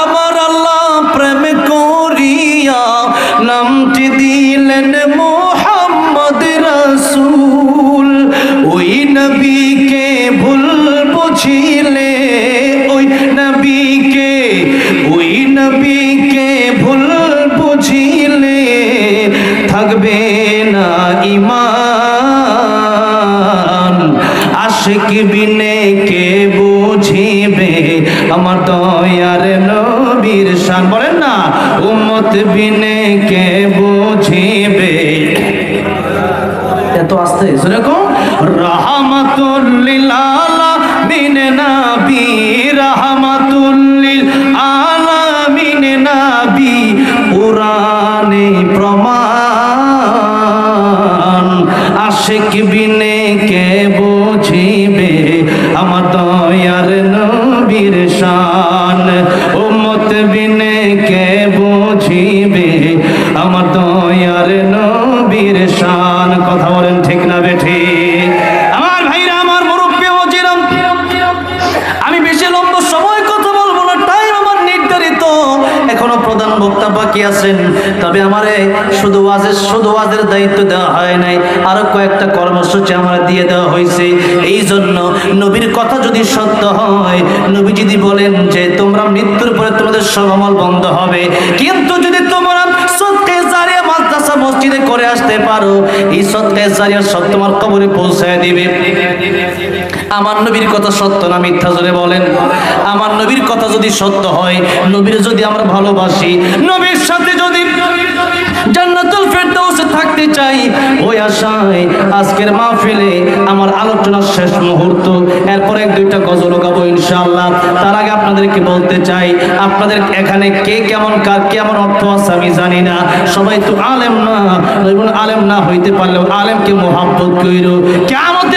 আমার আল্লাহ প্রেম করিয়া নামটি দিলেন মুহাম্মদ রাসূল। ওই নবীকে ভুল বুঝিলে ওই নবীকে ভুল বুঝিলে থাকবে না ঈমান। আশিক বিনে কে বুঝিবে আমার দয়ার নবীর শান। বলেন না উম্মত বিনে কে বুঝিবে। এত আস্তে শুনেকো রাহমাতুল লিল আলামিন নবী রাহমাতুল লিল আলামিন নবী কুরআনে প্রমাণ। আশিক বিনে কে বুঝিবে আমার দয়ার নবীর শান। উম্মত বিনে কে বুঝিবে আমার দয়ার নবীর শান। কথা বলেন ঠিক না বেঠিক? আমার ভাইরা আমার মুরব্বী ওজিরাম, আমি বেশি লম্বা সময় কথা বলবো না, টাইম আমার নির্ধারিত। এখনো প্রধান বক্তা বাকি আছেন, তবে আমারে শুধু ওয়াজের দায়িত্ব দেওয়া হয় নাই, আরো কয়েকটা কর্মসূচি আমার দিয়ে দেওয়া হয়েছে। এই জন্য নবীর কথা যদি সত্য হয়, নবী যদি বলেন যে তোমরা মৃত্যুর পরে তোমাদের সব আমল বন্ধ হবে, কিন্তু যদি তোমরা সদকা জারিয়া মাদ্রাসা মসজিদে করে আসতে পারো, এই সদকা জারিয়া সব তোমার কবরে পৌঁছায় দিবে। আমার নবীর কথা সত্য না মিথ্যা? জোরে বলেন। আমার নবীর কথা যদি সত্য হয়, নবীর যদি আমরা ভালোবাসি, নবীর সাথে যদি জান্নাতুল ফেরদাউসে থাকতে চাই, ওই আশায় আজকের মাহফিলে আমার আলোচনার শেষ মুহূর্ত, এরপর এক দুইটা গজল গাবো ইনশাআল্লাহ। তার আগে আপনাদেরকে বলতে চাই, আপনাদের এখানে কে কেমন কার কেমন অর্থ আছে আমি জানি না, সবাই তো আলেম না, আলেম না হইতে পারলেও আলেমকে মোহাব্বত কইরো। কিয়ামত